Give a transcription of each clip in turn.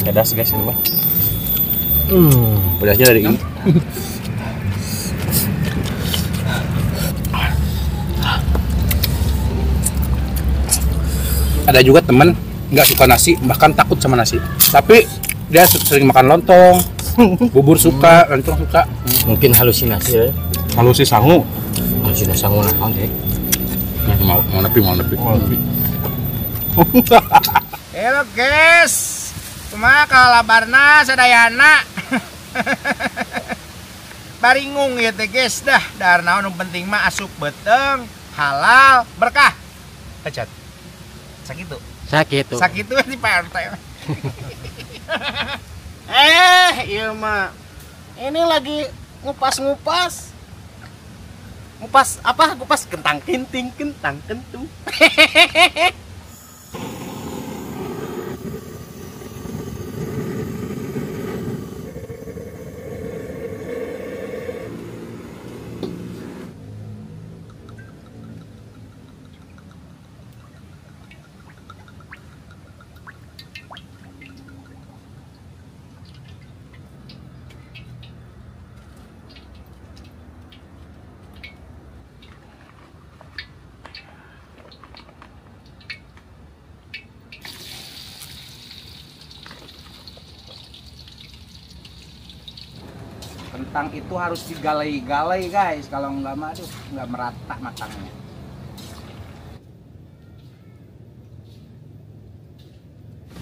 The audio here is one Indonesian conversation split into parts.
Pedas guys ini mah. Pedasnya dari ini. Ada juga teman nggak suka nasi, bahkan takut sama nasi. Tapi dia sering makan lontong, bubur suka, lontong suka. Mungkin halusinasi ya. Halusinasi sangu. Halusinasi sangu naon teh. Mau nepi. Halo guys, kumaha kalabarna sadayana. Baringung ya teh guys dah. Darna nu penting mah asup beteng, halal, berkah. Pecat. Sakitu. Sakitu di PRT. Iya mah. Ini lagi ngupas apa? Ngupas kentang kenting, kentang kentung. Kentang itu harus digalai-galai guys, kalau nggak mah aduh nggak merata matangnya.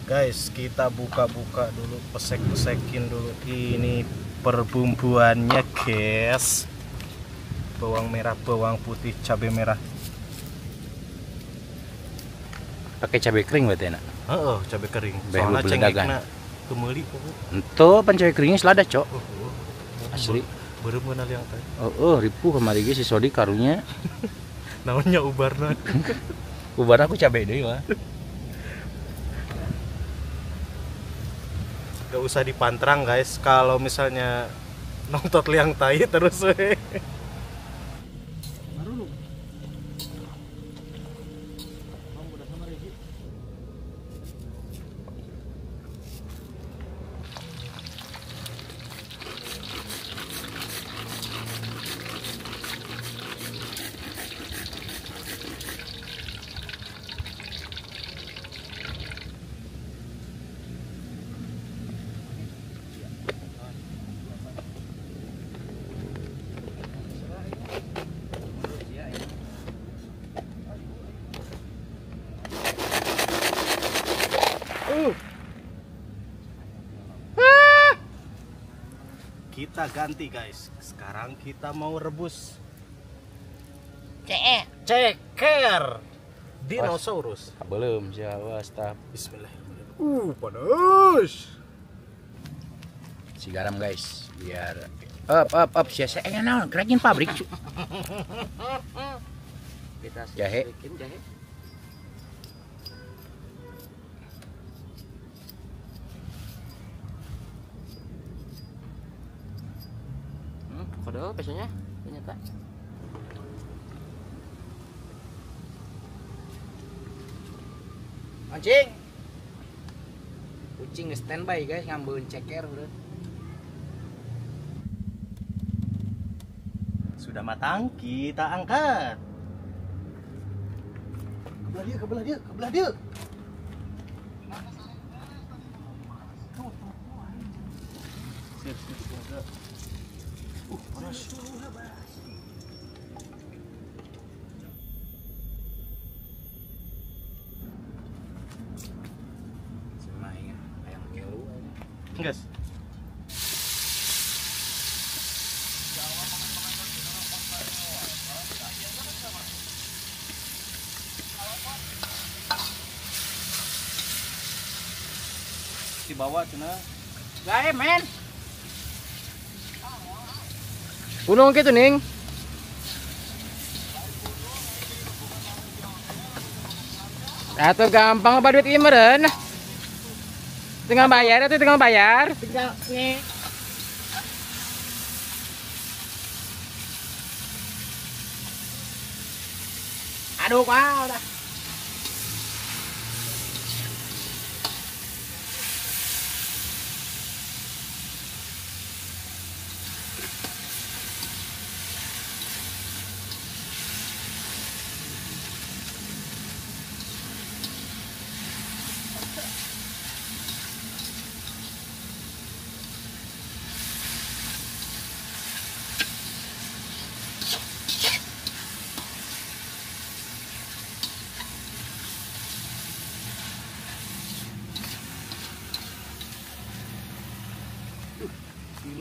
Guys, kita buka-buka dulu, pesek-pesekin dulu. Ini perbumbuannya guys. Bawang merah, bawang putih, cabai merah. Pakai cabai kering berarti enak. Cabai kering. Soalnya cengekna kemeuli kok. Ento pan cabai keringnya selada, Cok. Asli. Beureum meunal yang teh. Ripuh kamari ge si Sodi karunya. Naonnya ubarna? Ubarna aku cabai deui mah. Gak usah dipantrang guys, kalau misalnya nonton liang tai terus kita ganti guys. Sekarang kita mau rebus ceker dinosaurus. Belum Jawa staf. Bismillahirrahmanirrahim. Panas. Si garam guys, biar up sia-sia naon kerajin pabrik. Kita Jahe. jahe. Kode biasanya ternyata. Mancing. Kucing standby guys, ngambilin ceker udah. Sudah matang, kita angkat. Kebelah dia. Siap. Panas. Semain ayam kelu. Guys. Dibawa cina. Gae men. Punung gitu ning. Atau gampang apa duit ieu meureun? Tinggal bayar atau tinggal bayar? Tinggal nih. Aduh, udah.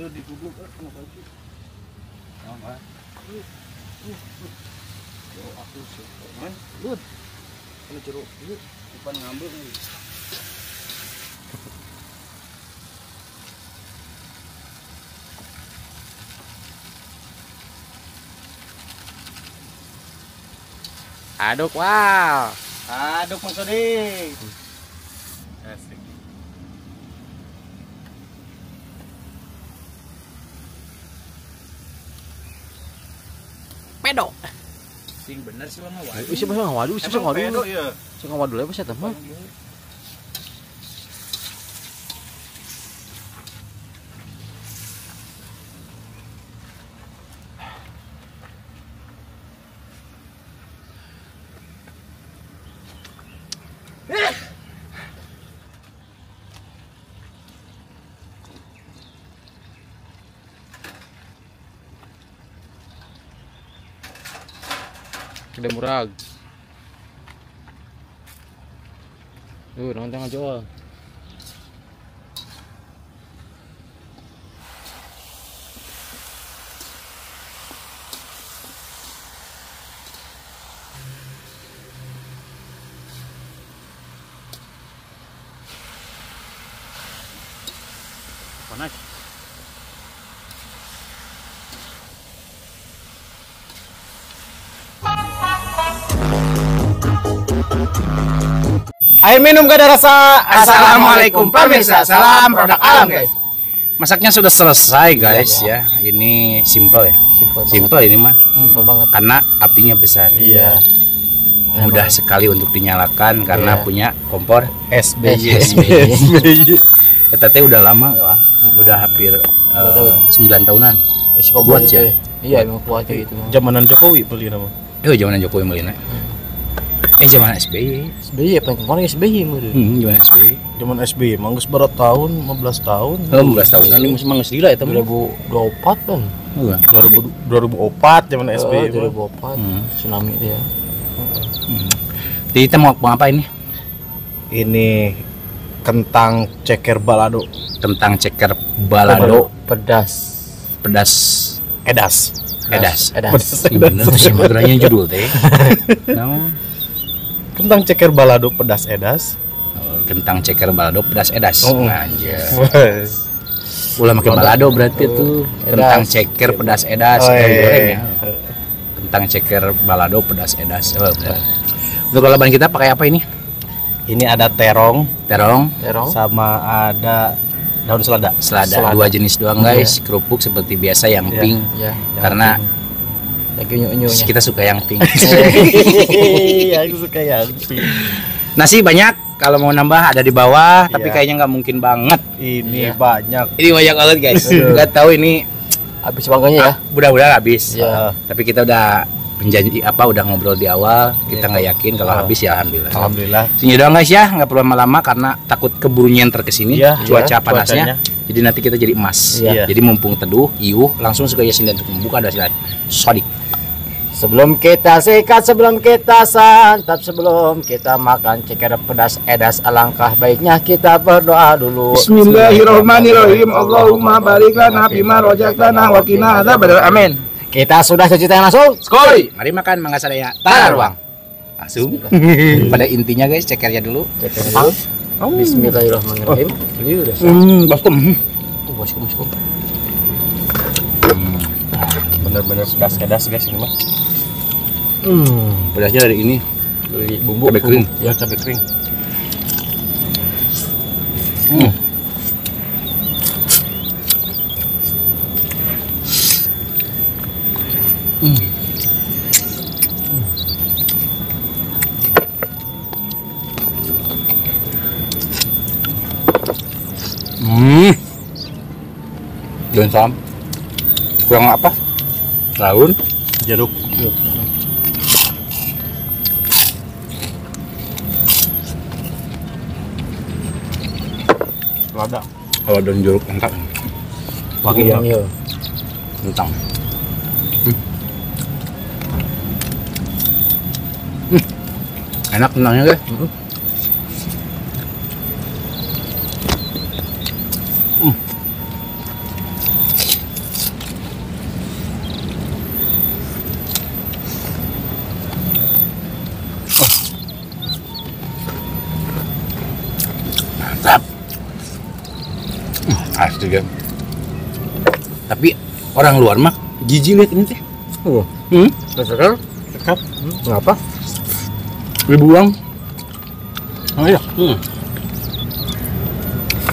Lu di goblok kenapa sih? Enggak. Yo aku sih. Man, lu. Kalau jeruk lu depan ngambil nih. Aduk, wow. Aduk Mas Odi. Asik. Pedo. Sing bener sih Bang. Siapa sih ngawadu? Siapa ngawadu? Pedo ya. Siapa ngawadu lah saya teman. Gede murag. Nonton aja. Panas. Air minum gak ada rasa. Assalamualaikum pemirsa, salam produk alam guys. Masaknya sudah selesai guys ya. Ini simple ya. Simple ini mah. Simple banget. Karena apinya besar. Iya. Mudah sekali untuk dinyalakan karena Iya. punya kompor SBY. Tete udah lama ya. Udah hampir 9 tahunan. Kuat ya. Iya, emang kuat kayak gitu. Zamanan Jokowi beli nama. Zaman Jokowi Melina. Zaman SBY. SBY apa kemarin SBY mah. Zaman SBY. Zaman SBY manggus berat tahun, 15 tahun. 15 tahunan ini masih manggus gila ya temen. 2024 kan. 2004 zaman SBY. 2004. Tsunami dia. Jadi kita mau apa ini? Ini kentang ceker balado. Tentang ceker balado Pedas. Edas. Bener sih madranya judul teh. Naon? Kentang ceker balado pedas edas. Kentang ceker balado pedas edas. Oh. Anjir. Ulah pakai balado berarti tuh. Kentang ceker pedas edas. Goreng ya. Kentang ceker balado pedas edas. Untuk lalaban kita pakai apa ini? Ini ada terong Terong. sama ada daun selada. Selada. 2 jenis doang guys. Kerupuk seperti biasa yang pink. Ya. Karena Lagi unyu-unyunya. kita suka yang pink. Iya, aku suka yang Nasi banyak. Kalau mau nambah ada di bawah. Tapi kayaknya nggak mungkin banget. ini banyak. Ini banyak banget guys. Nggak tahu ini Habis bangganya ya. mudah-mudahan habis. Iya. Tapi kita udah menjanji udah ngobrol di awal. Kita nggak yakin kalau habis ya alhamdulillah. Alhamdulillah. Sini doang guys ya, nggak perlu lama-lama karena takut keburu nyenter kesini. Iya, Cuaca iya, panasnya. cuacanya. Jadi nanti kita jadi emas. Iya. Jadi mumpung teduh, iuh, langsung suka yasin dan untuk membuka ada silat. Sodik. Sebelum kita sikat, sebelum kita santap, sebelum kita makan ceker pedas edas, alangkah baiknya kita berdoa dulu. Bismillahirrahmanirrahim. Allahumma barik lana fima razaqtana wa qina adzabannar. Amin. Kita sudah cuci tangan langsung. Skoi. Mari makan mangga sadaya. Taruang. Langsung. Pada intinya guys, cekernya dulu. Ceker dulu. Bismillahirrahmanirrahim. Ini udah Baskom. baskom. Bener-bener pedas edas guys ini mah. Pedasnya dari ini. Dari bumbu Cabai kering. Ya cabai kering. Daun salam. Kurang apa? Daun. Jeruk. Selada. Kalau daun jeruk mantap. Wangi ya. Iya. Kentang. Enak kentangnya guys. juga. Tapi orang luar mah jijik lihat ini teh. Sekarang Dekat. ngapa? Dibuang. Oh iya.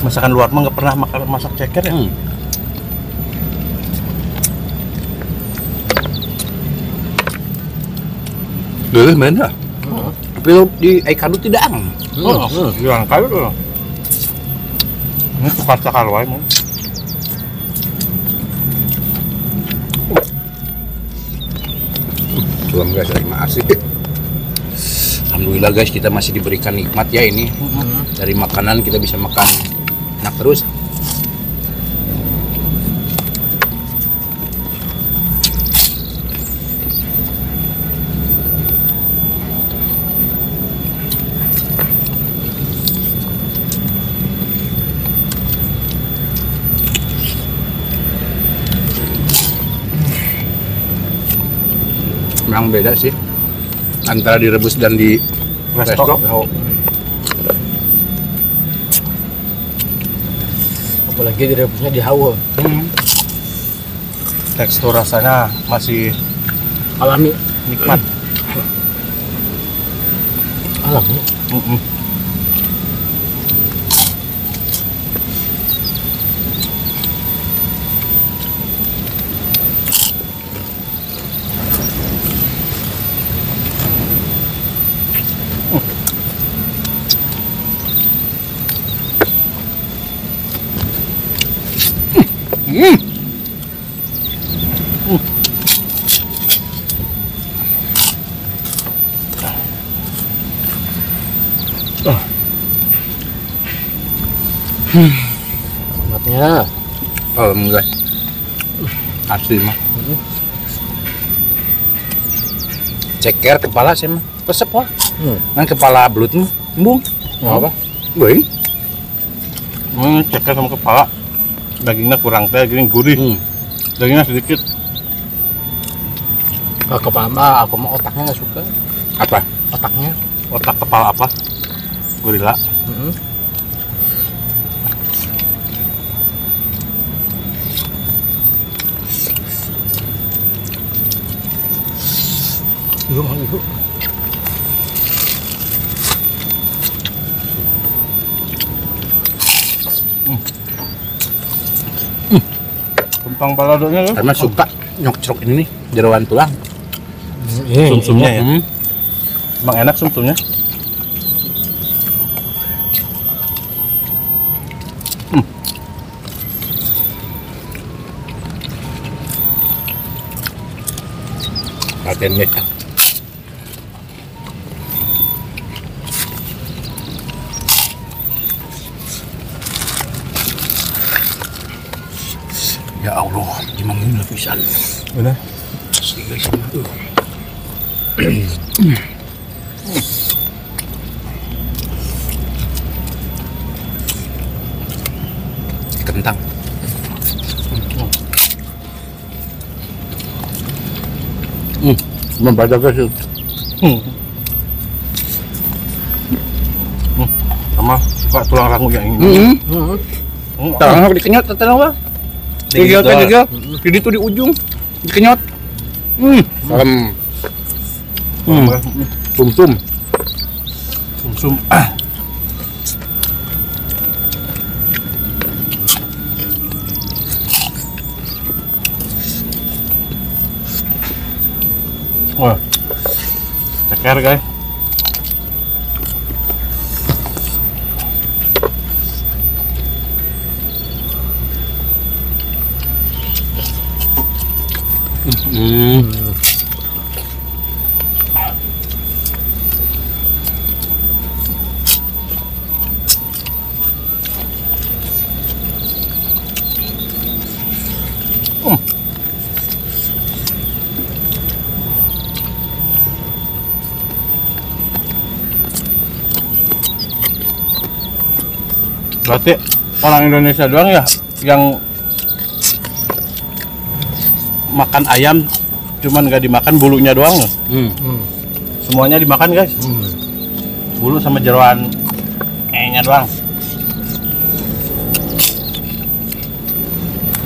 Masakan luar mah nggak pernah masak ceker ya. Boleh mana? Tapi lo di Aikadu tidak ang. Yang kayu tuh. Ini tukar cakar wae mau. Belum guys, terima kasih. Alhamdulillah guys, kita masih diberikan nikmat ya ini. Dari makanan kita bisa makan enak terus. Memang beda sih antara direbus dan di resto. Apalagi direbusnya di hawa. Tekstur rasanya masih Alami. nikmat. Alami. Nikmatnya. Alhamdulillah. Asli mah. Ceker kepala sih mah. Pesep wah. Kan kepala belut mah. Embung. Apa? Boing. Ceker sama kepala. Dagingnya kurang teh, gini gurih. Dagingnya sedikit. Kepala aku mah otaknya nggak suka. Apa? Otaknya. Otak kepala apa? Gorila. Iya mah itu. Kentang baladonya kan? Karena suka nyok-nyok ini nih, jeroan tulang. Sumsumnya ya. Emang enak sumsumnya. Latihan mereka. Ya Allah, gimana ini pisan. Benar. Asli guys. Kentang. Membaca guys. Sama suka tulang rangu yang ini. Tangan aku dikenyot tetenan wah. Digigil teh digigil. Jadi tuh di ujung dikenyot. Salam. Sum-sum. Sumsum. Wah, ceker guys. Berarti orang Indonesia doang ya yang makan ayam cuman nggak dimakan bulunya doang loh. Semuanya dimakan guys. Bulu sama jeroan nya doang.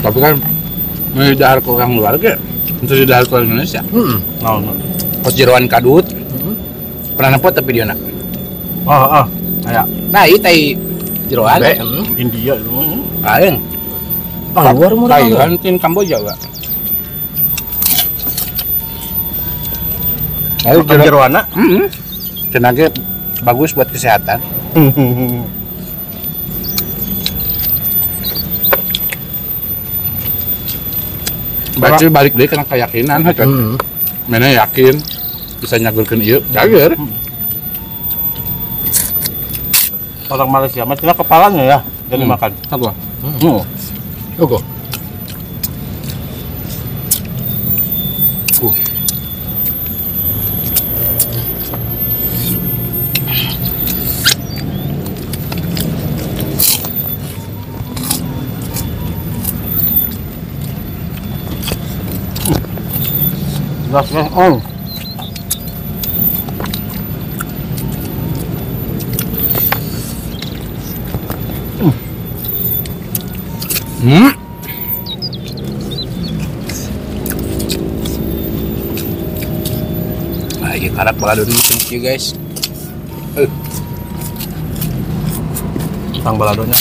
Tapi kan menjadi ke orang luar ge, untuk didahar ke Indonesia. Kos jeroan kadut. Pernah nempo tapi dia nak. Kayak Nah, itu tai jeroan. India itu. Lain. Luar murah. Thailand, tin Kamboja enggak. Ayo Jeroana. Tenaga bagus buat kesehatan. Berarti balik deh karena keyakinan kan. Mana yakin bisa nyagurkeun ieu, jager. Orang Malaysia mah cina kepalanya ya jadi makan. Apa? Oke. Gasnya on. Nah, ini karak balado dulu guys. Tang baladonya.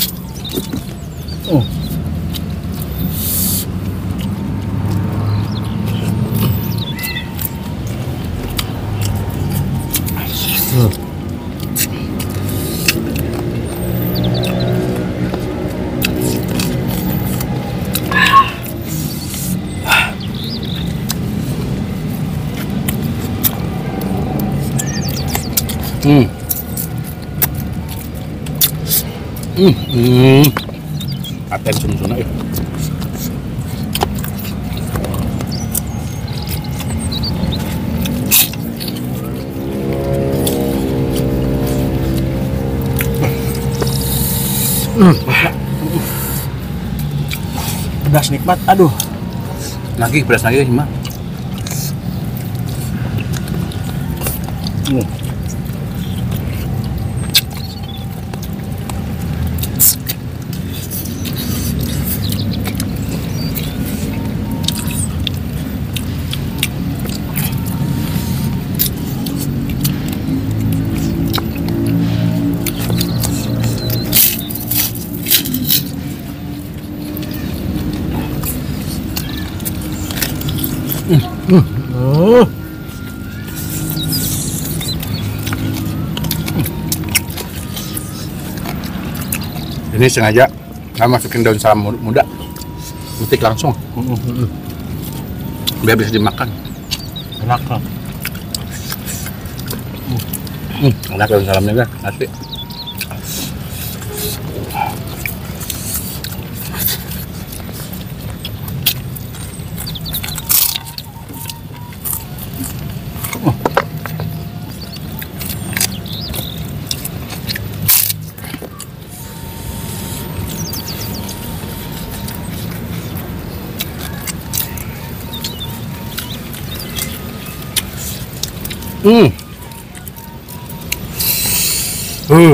Aten sumsuna ya. Pedas nikmat. Aduh. Nagih beras nagih mah. Ini sengaja nggak masukin daun salam muda, petik langsung, biar bisa dimakan. Enak kan? Enak daun salamnya kan, asli.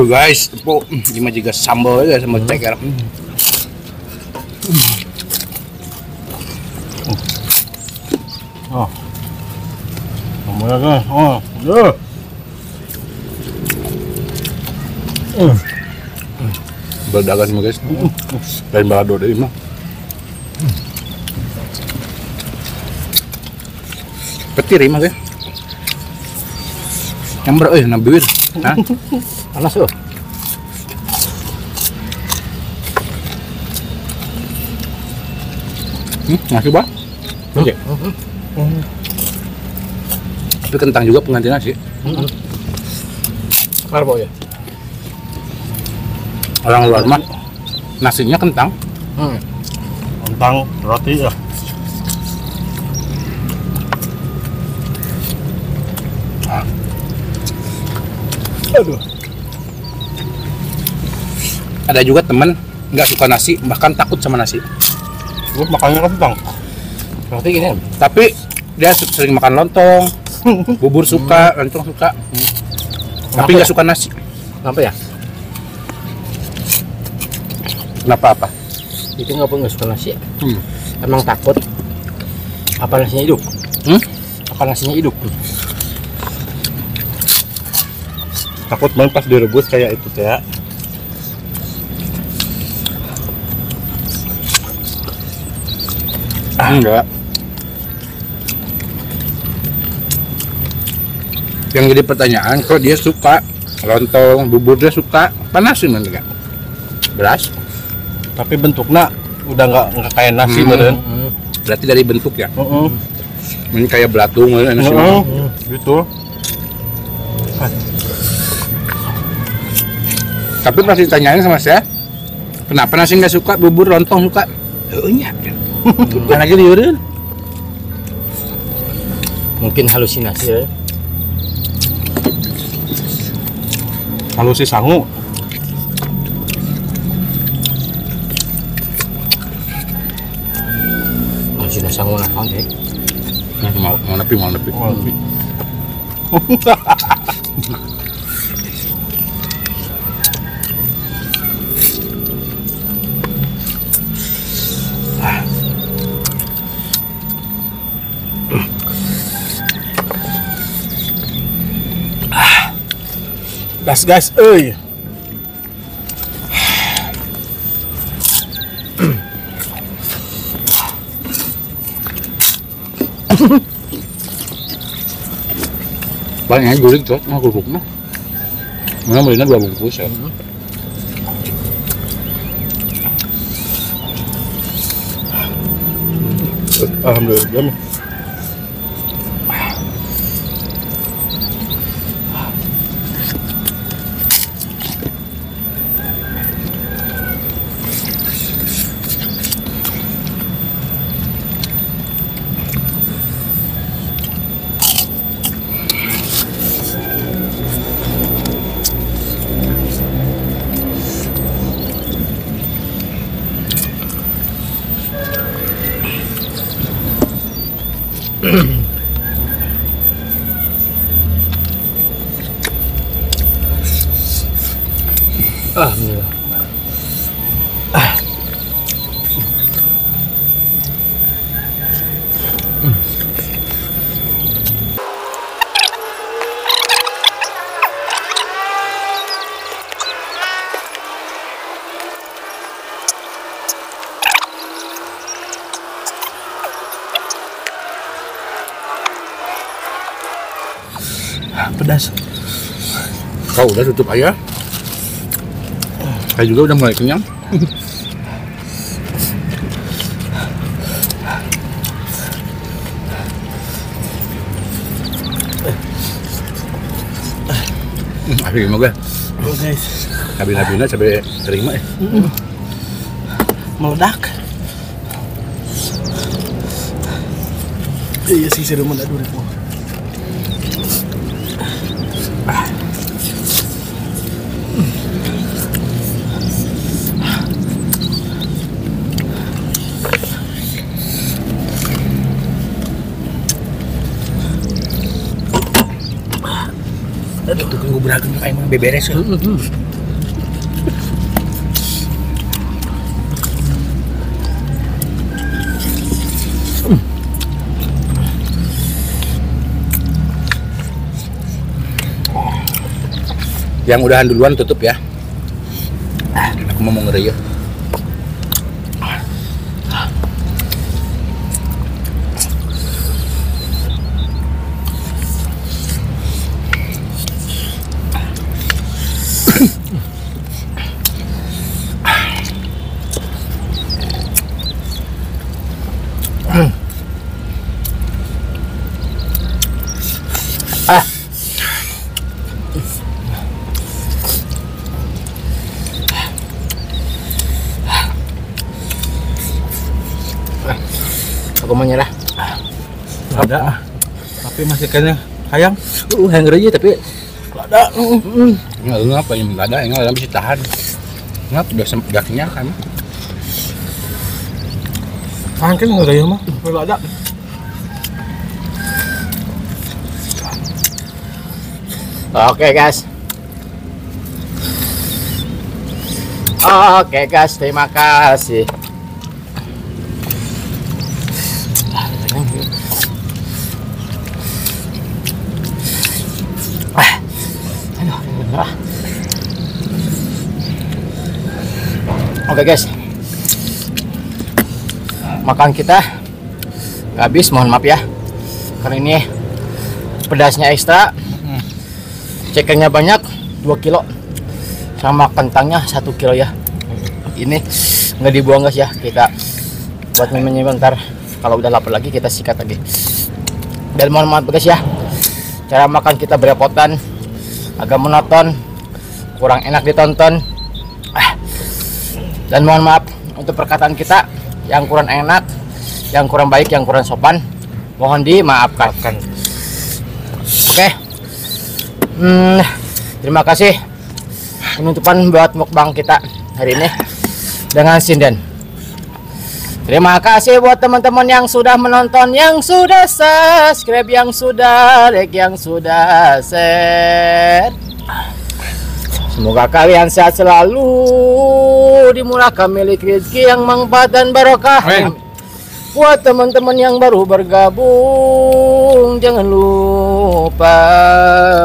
Guys, po, ini juga sambal ya, sambal ceker. Semuanya kan? Berdagan semua guys. Lain balado dari mah. Petir mah guys. Nyamber nabir. Hah? Panas loh. Nasi bah? Oke. Tapi kentang juga pengganti nasi. Karbo ya. Orang luar mah nasinya kentang. Kentang roti ya. Aduh. Ada juga teman nggak suka nasi, bahkan takut sama nasi. Gue makannya kentang. Roti gini. Tapi dia sering makan lontong, bubur suka, lontong suka. Tapi nggak suka nasi. Kenapa ya? Kenapa apa? Itu nggak suka nasi. Emang takut apa nasinya hidup? Apa nasinya hidup? Takut banget pas direbus kayak itu ya. Enggak. Yang jadi pertanyaan, kok dia suka lontong, bubur dia suka panasin enggak? Beras. Tapi bentuknya udah nggak kayak nasi meren. Berarti dari bentuk ya. Ini kayak belatung nasi. Gitu. Tapi pasti ditanyain sama saya, kenapa nasi nggak suka, bubur lontong suka? Iya. Bukan lagi diurin. Mungkin halusinasi ya. Halusi sangu. Halusinasi sangu nah deh. Mau nepi. Gas guys, euy. Banyak guling tuh, mau kerupuknya. Mana belinya 2 bungkus ya. Alhamdulillah. Alhamdulillah. Pedas. Kau udah tutup aja. Saya juga udah mulai kenyang. Asli gimana gue? Oh guys, Nabi-nabinya sampai terima ya. meledak. Iya sih seru mana dulu. Aduh, tukang gue beragam emang beberes ya. Yang udahan duluan tutup ya. Aku mau ngeri ya. Aku menyerah. Ada, tapi masih kayaknya sayang. Hanger aja tapi Ada. Enggak lu apa yang enggak ada, enggak bisa tahan. Ngap udah kenyang kan. Kan nggak ada ya mah, kalau ada. Oke guys. Oke guys, terima kasih. Oke guys, makan kita nggak habis, mohon maaf ya karena ini pedasnya ekstra, cekernya banyak 2 kilo sama kentangnya 1 kilo ya. Ini nggak dibuang guys ya, kita buat meme-nya bentar, kalau udah lapar lagi kita sikat lagi. Dan mohon maaf guys ya, cara makan kita berepotan, agak monoton, kurang enak ditonton. Dan mohon maaf untuk perkataan kita yang kurang enak, yang kurang baik, yang kurang sopan, mohon dimaafkan. Oke. Terima kasih penutupan buat mukbang kita hari ini dengan sinden. Terima kasih buat teman-teman yang sudah menonton, yang sudah subscribe, yang sudah like, yang sudah share. Semoga kalian sehat selalu, dimurahkan milik rezeki yang manfaat dan barokah. Buat teman-teman yang baru bergabung, jangan lupa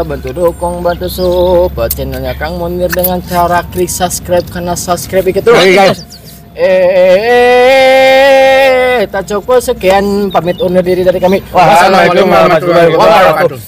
bantu dukung, bantu support channelnya Kang Munir dengan cara klik subscribe, karena subscribe itu tak cukup. Sekian, pamit undur diri dari kami. Wassalamualaikum warahmatullahi wabarakatuh.